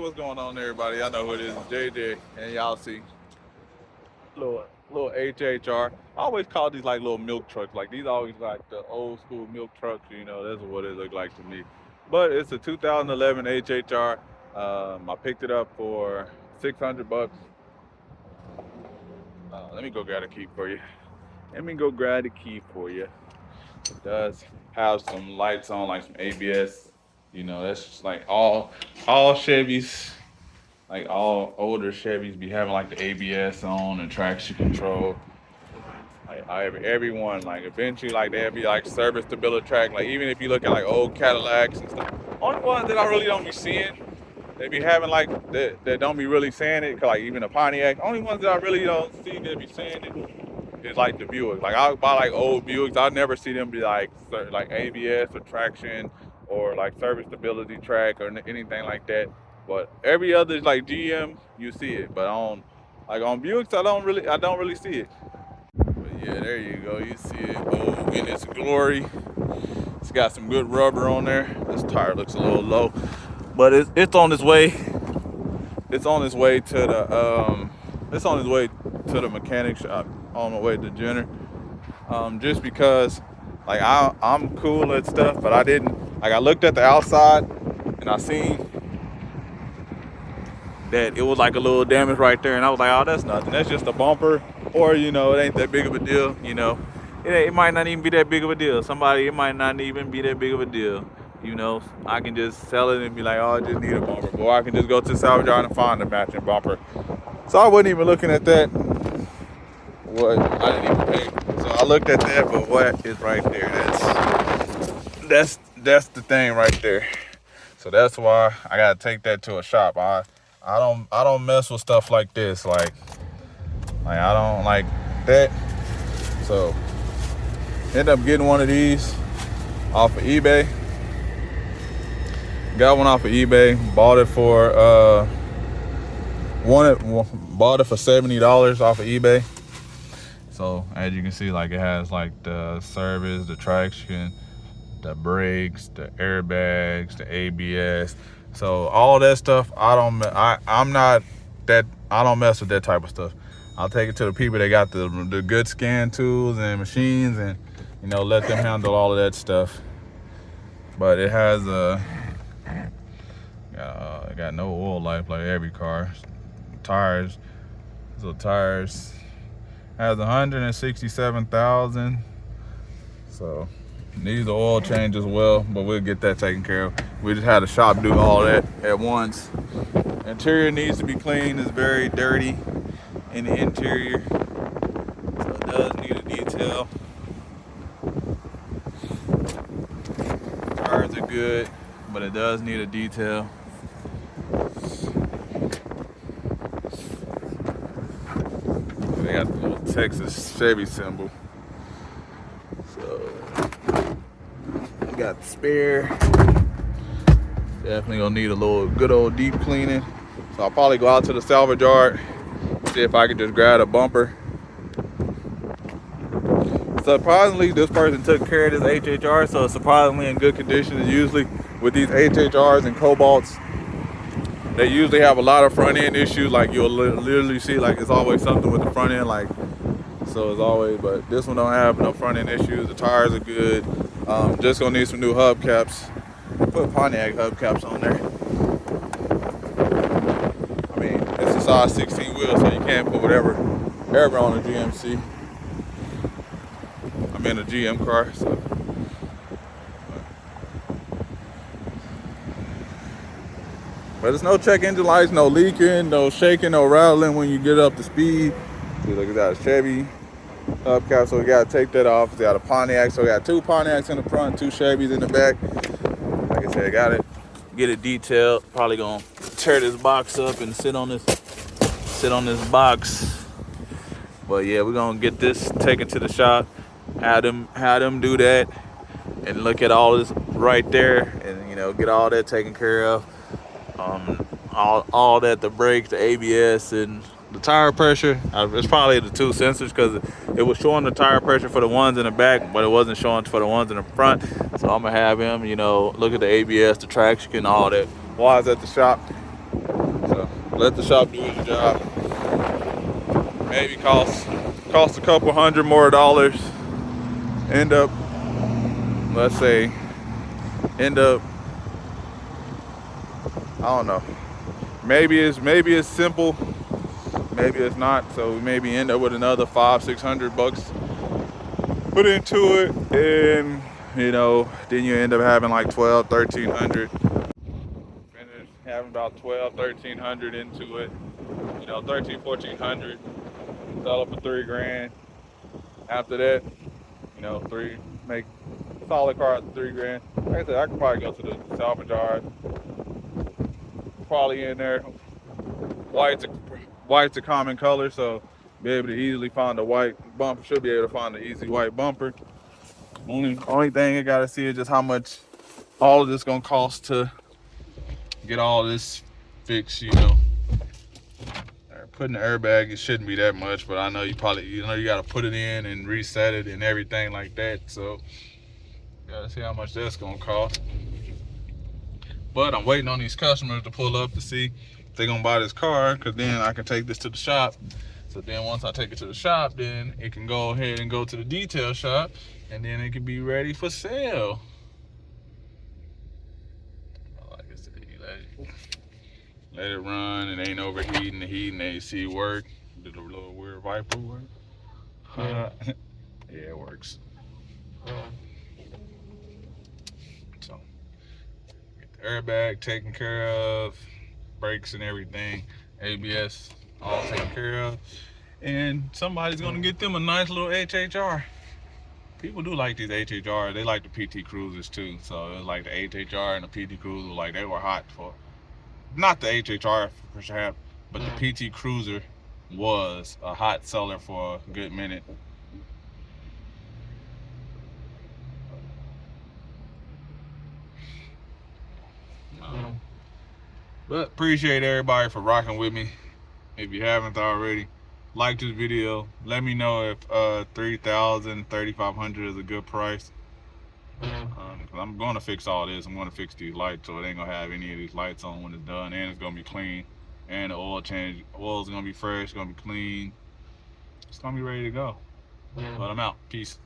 what's going on, everybody? I know who it is, JJ, and y'all see little HHR. I always call these like little milk trucks. Like these always like the old school milk trucks. That's what it look like to me. But it's a 2011 HHR. I picked it up for $600. Let me go grab a key for you. Let me go grab the key for you. It does have some lights on, like some ABS. That's just like all Chevys. Like all older Chevys be having like the ABS on and traction control. Like everyone, like eventually, like they'll be like service stability track. Like even if you look at like old Cadillacs and stuff, only ones that I really don't be seeing, they be having like that don't be really saying it. 'Cause like even the Pontiac, only ones that I really don't see that be saying it is like the Buicks. Like I buy like old Buicks, I never see them be like ABS or traction or like service stability track or anything like that. But every other like GM, you see it. But on Buicks, I don't really see it. But yeah, there you go. You see it in its glory. It's got some good rubber on there. This tire looks a little low, but it's on its way. It's on its way to the mechanic shop on the way to Jenner. Just because like I'm cool at stuff, but I didn't like I looked at the outside and I seen that it was like a little damage right there, and I was like, oh, that's nothing. That's just a bumper, or it ain't that big of a deal. It might not even be that big of a deal. It might not even be that big of a deal. I can just sell it and be like, oh, I just need a bumper, or I can just go to the salvage yard and find a matching bumper. So I wasn't even looking at that. What I didn't even pay. So I looked at that, but what is right there? That's the thing right there. So that's why I gotta take that to a shop. I don't mess with stuff like this. Like I don't like that. So end up getting one of these off of eBay. Got one off of eBay. Bought it for $70 off of eBay. So as you can see, like it has like the service, the traction, the brakes, the airbags, the ABS. So all that stuff, I don't mess with that type of stuff. I'll take it to the people that got the good scan tools and machines, and let them handle all of that stuff. But it has it got no oil life like every car. Tires has 167,000. So needs the oil change as well, but we'll get that taken care of. We just had a shop do all that at once. Interior needs to be clean. It's very dirty in the interior, so it does need a detail. Tires are good, but it does need a detail. They got the little Texas Chevy symbol. So got the spare. Definitely gonna need a little good old deep cleaning. So I'll probably go out to the salvage yard, see if I can just grab a bumper. Surprisingly, this person took care of this HHR, so it's surprisingly in good condition. Usually with these HHRs and Cobalts, they usually have a lot of front end issues. Like you'll literally see like it's always something with the front end, like so it's always, but this one don't have no front end issues. The tires are good. Just gonna need some new hubcaps. Put Pontiac hubcaps on there. I mean, it's a size 16 wheel, so you can't put whatever on a GMC. I'm in a GM car, so. But there's no check engine lights, no leaking, no shaking, no rattling when you get up to speed. See, look at that, Chevy hubcap, so we gotta take that off. We got a Pontiac, so we got two Pontiacs in the front, two Chevys in the back. Like I said, got it. Get it detailed. Probably gonna tear this box up and sit on this box. But yeah, we're gonna get this taken to the shop. Have them do that, and look at all this right there, and get all that taken care of. All that, the brakes, the ABS, and the tire pressure. It's probably the two sensors, because it was showing the tire pressure for the ones in the back, but it wasn't showing for the ones in the front. So I'm gonna have him, look at the ABS, the traction, and all that while I was at the shop. Let the shop do its job. Maybe cost a couple hundred more dollars. End up, let's say, I don't know. Maybe it's simple. Maybe it's not. So we maybe end up with another $500-600 put into it, and then you end up having like 1200-1300. Finish having about 1200-1300 into it. 1300-1400. Sell it for $3,000. After that, make solid car at $3,000. Like I said, I could probably go to the salvage yard. Probably in there. White's a common color, so be able to easily find a white bumper. Should be able to find an easy white bumper. Only thing I gotta see is just how much all of this gonna cost to get all this fixed. Putting the airbag, it shouldn't be that much, but I know you gotta put it in and reset it and everything like that. So gotta see how much that's gonna cost. But I'm waiting on these customers to pull up to see if they're gonna buy this car, because then I can take this to the shop. So then once I take it to the shop, then it can go ahead and go to the detail shop, and then it can be ready for sale. Like I said, let it run. It ain't overheating. The heating AC work. Did a little weird viper work? Yeah, it works. So get the airbag taken care of, brakes and everything, ABS all taken care of, and somebody's gonna get them a nice little HHR. People do like these HHR. They like the PT Cruisers too. So it was like the HHR and the PT Cruiser, like they were hot for. Not the HHR for sure, but the PT Cruiser was a hot seller for a good minute. But appreciate everybody for rocking with me. If you haven't already, like this video. Let me know if $3,000, $3,500 is a good price. I'm going to fix all this. I'm going to fix these lights, so it ain't going to have any of these lights on when it's done, and it's going to be clean. And the oil's going to be fresh, it's going to be clean. It's going to be ready to go. But I'm out. Peace.